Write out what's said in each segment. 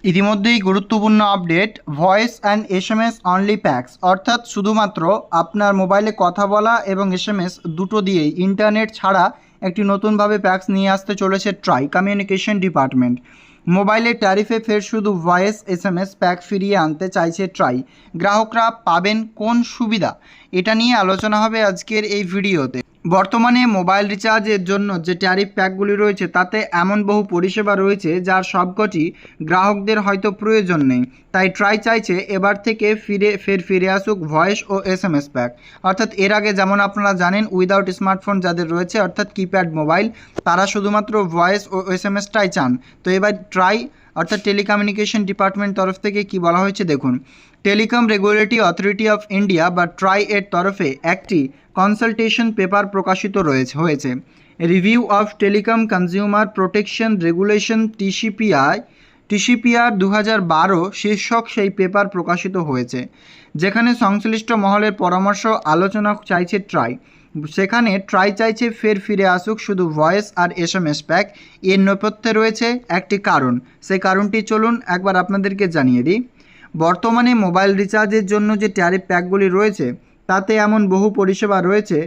ইতিমধ্যেই গুরুত্বপূর্ণ update, voice and SMS only packs, অর্থাৎ শুধুমাত্র আপনার মোবাইলে কথা বলা এবং এসএমএস দুটো দিয়েই ইন্টারনেট ছাড়া একটি নতুনভাবে প্যাকস নিয়ে আসতে চলেছে ট্রাই কমিউনিকেশন ডিপার্টমেন্ট। মোবাইলের ট্যারিফে ফের শুধু ভয়েস এসএমএস প্যাক ফিরিয়ে আনতে চাইছে ট্রাই। গ্রাহকরা পাবেন কোন সুবিধা, এটা নিয়ে আলোচনা হবে আজকের এই ভিডিওতে। বর্তমানে মোবাইল রিচার্জের জন্য যে ট্যারিফ প্যাকগুলি রয়েছে তাতে এমন বহু পরিষেবা রয়েছে যার সবকটি গ্রাহকদের হয়তো প্রয়োজন নেই। তাই ট্রাই চাইছে এবার থেকে ফিরে আসুক ভয়েস ও এসএমএস প্যাক। অর্থাৎ এর আগে যেমন আপনারা জানেন উইদাউট স্মার্টফোন যাদের রয়েছে অর্থাৎ কিপ্যাড মোবাইল, তারা শুধুমাত্র ভয়েস ও এসএমএসটাই চান। তো এবার ট্রাই অর্থাৎ টেলিকমিউনিকেশন ডিপার্টমেন্ট তরফ থেকে কি বলা হয়েছে দেখুন। Telecom Regulatory Authority of India বা ট্রাই এর তরফে একটি কনসালটেশন পেপার প্রকাশিত হয়েছে। Review of telecom consumer protection regulation TCPR 2012 শীর্ষক সেই পেপার প্রকাশিত হয়েছে, যেখানে সংশ্লিষ্ট মহলের পরামর্শ আলোচনা চাইছে ট্রাই। সেখানে ট্রাই চাইছে ফিরে আসুক শুধু ভয়েস আর এসএমএস প্যাক। এর নেপথ্যে রয়েছে একটি কারণ, সেই কারণটি চলুন একবার আপনাদেরকে জানিয়ে দিই। বর্তমানে মোবাইল রিচার্জের জন্য যে ট্যারিফ প্যাকগুলি রয়েছে তাতে এমন বহু পরিষেবা রয়েছে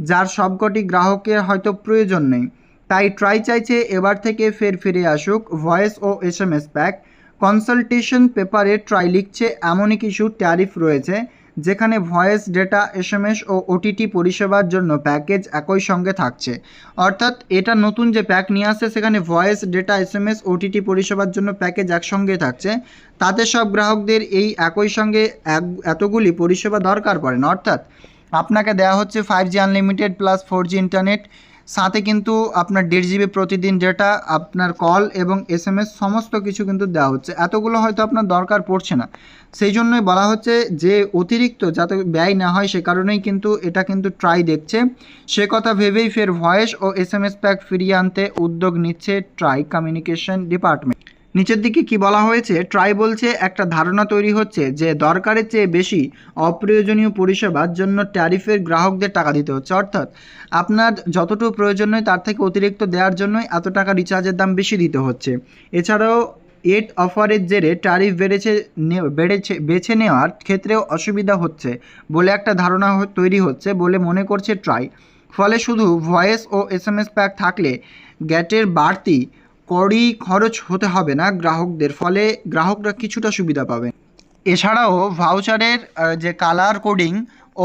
যার সবকটি গ্রাহকের হয়তো প্রয়োজন নেই। তাই ট্রাই চাইছে এবার থেকে ফিরে আসুক ভয়েস ও এসএমএস প্যাক। কনসালটেশন পেপারে ট্রাই লিখছে এমনই কিছু ট্যারিফ রয়েছে যেখানে ভয়েস, ডেটা, এসএমএস ও ওটিটি পরিষেবার জন্য প্যাকেজ একই সঙ্গে থাকছে। অর্থাৎ এটা নতুন যে প্যাক নিয়ে আসছে সেখানে ভয়েস, ডেটা, এসএমএস, ওটিটি পরিষেবার জন্য প্যাকেজ একসঙ্গে থাকছে। তাতে সব গ্রাহকদের এই একই সঙ্গে এতগুলি পরিষেবা দরকার পড়ে না। অর্থাৎ আপনাকে দেওয়া হচ্ছে 5G unlimited plus 4G internet, সাথে কিন্তু আপনার 1.5 GB প্রতিদিন ডেটা, আপনার কল এবং এসএমএস সমস্ত কিছু কিন্তু দেওয়া হচ্ছে। এতগুলো হয়তো আপনার দরকার পড়ছে না, সেই জন্যই বলা হচ্ছে যে অতিরিক্ত যাতে ব্যয় না হয় সে কারণেই কিন্তু এটা কিন্তু ট্রাই দেখছে। সে কথা ভেবেই ফের ভয়েস ও এসএমএস প্যাক ফিরিয়ে আনতে উদ্যোগ নিচ্ছে ট্রাই কমিউনিকেশন ডিপার্টমেন্ট। নিচের দিকে কি বলা হয়েছে, ট্রাই বলছে একটা ধারণা তৈরি হচ্ছে যে দরকারের চেয়ে বেশি অপ্রয়োজনীয় পরিষেবার জন্য ট্যারিফের গ্রাহকদের টাকা দিতে হচ্ছে। অর্থাৎ আপনার যতটুকু প্রয়োজন নয় তার থেকে অতিরিক্ত দেওয়ার জন্যই এত টাকা রিচার্জের দাম বেশি দিতে হচ্ছে। এছাড়াও এড অফারের জেরে ট্যারিফ বেছে নেওয়ার ক্ষেত্রেও অসুবিধা হচ্ছে বলে একটা ধারণা তৈরি হচ্ছে বলে মনে করছে ট্রাই। ফলে শুধু ভয়েস ও এসএমএস প্যাক থাকলে গ্যাটের বাড়তি কড়ি খরচ হতে হবে না গ্রাহকদের, ফলে গ্রাহকরা কিছুটা সুবিধা পাবে। এছাড়াও ভাউচারের যে কালার কোডিং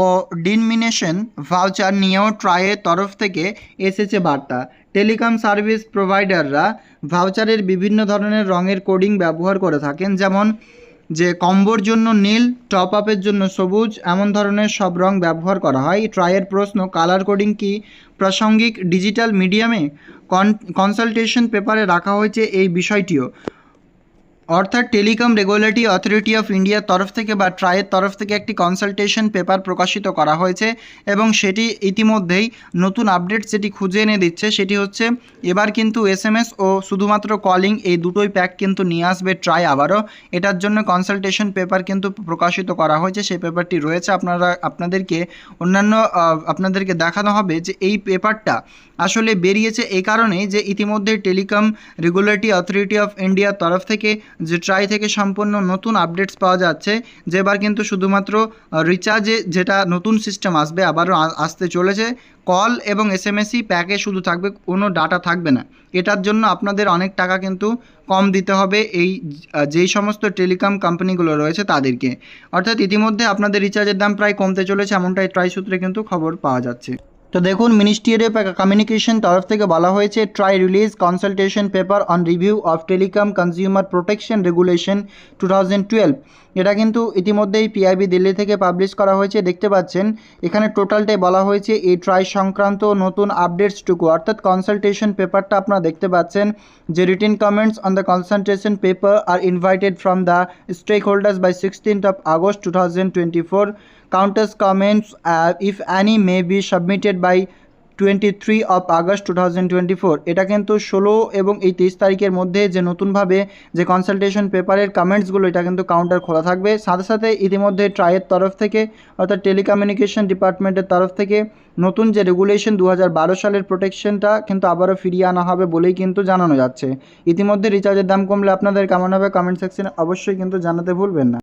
ও ডিনমিনেশন ভাউচার নিয়েও ট্রাইয়ের তরফ থেকে এসেছে বার্তা। টেলিকম সার্ভিস প্রোভাইডাররা ভাউচারের বিভিন্ন ধরনের রঙের কোডিং ব্যবহার করে থাকেন, যেমন যে কম্বোর জন্য নীল, টপ আপের জন্য সবুজ, এমন ধরনের সব রং ব্যবহার করা হয়। ট্রাইয়ের প্রশ্ন, কালার কোডিং কি প্রাসঙ্গিক ডিজিটাল মিডিয়ামে? কনসালটেশন পেপারে রাখা হয়েছে এই বিষয়টিও। অর্থাৎ টেলিকম রেগুলেটরি অথরিটি অফ ইন্ডিয়ার তরফ থেকে বা ট্রাইয়ের তরফ থেকে একটি কনসালটেশন পেপার প্রকাশিত করা হয়েছে এবং সেটি ইতিমধ্যেই নতুন আপডেট যেটি খুঁজে এনে দিচ্ছে সেটি হচ্ছে এবার কিন্তু এসএমএস ও শুধুমাত্র কলিং এই দুটোই প্যাক কিন্তু নিয়ে আসবে ট্রাই আবারও। এটার জন্য কনসালটেশন পেপার কিন্তু প্রকাশিত করা হয়েছে, সেই পেপারটি রয়েছে। আপনাদেরকে দেখানো হবে যে এই পেপারটা আসলে বেরিয়েছে এই কারণেই যে ইতিমধ্যে টেলিকম রেগুলেটরি অথরিটি অফ ইন্ডিয়ার তরফ থেকে যে ট্রাই থেকে সম্পূর্ণ নতুন আপডেটস পাওয়া যাচ্ছে, যে এবার কিন্তু শুধুমাত্র রিচার্জে যেটা নতুন সিস্টেম আসবে আবারও আসতে চলেছে, কল এবং এসএমএসই প্যাকে শুধু থাকবে, কোনো ডাটা থাকবে না। এটার জন্য আপনাদের অনেক টাকা কিন্তু কম দিতে হবে এই যেই সমস্ত টেলিকম কোম্পানিগুলো রয়েছে তাদেরকে। অর্থাৎ ইতিমধ্যে আপনাদের রিচার্জের দাম প্রায় কমতে চলেছে এমনটাই ট্রাই সূত্রে কিন্তু খবর পাওয়া যাচ্ছে। তো দেখুন, মিনিস্ট্রি অফ কমিউনিকেশন তরফ থেকে বলা হয়েছে try release consultation paper on review of telecom consumer protection regulation 2012। এটা কিন্তু ইতিমধ্যেই পিআইবি দিল্লি থেকে পাবলিশ করা হয়েছে। দেখতে পাচ্ছেন এখানে টোটালটাই বলা হয়েছে এই ট্রাই সংক্রান্ত নতুন আপডেটসটুকু, অর্থাৎ কনসালটেশন পেপারটা আপনারা দেখতে পাচ্ছেন যে written comments on the consultation paper আর invited from the stakeholders by 16th of August 2024. Counter's comments, if any, may be submitted by 23 of August 2024। এটা কিন্তু 16 এবং এই 23 তারিখের মধ্যে যে নতুনভাবে যে কনসালটেশন পেপারের কমেন্টসগুলো এটা কিন্তু কাউন্টার খোলা থাকবে। সাথে সাথে ইতিমধ্যে ট্রাইয়ের তরফ থেকে অর্থাৎ টেলিকমিউনিকেশন ডিপার্টমেন্টের তরফ থেকে নতুন যে রেগুলেশন 2012 সালের প্রোটেকশনটা কিন্তু আবারও ফিরিয়ে আনা হবে বলেই কিন্তু জানানো যাচ্ছে। ইতিমধ্যে রিচার্জের দাম কমলে আপনাদের কেমন হবে কমেন্ট সেকশনে অবশ্যই কিন্তু জানাতে ভুলবেন না।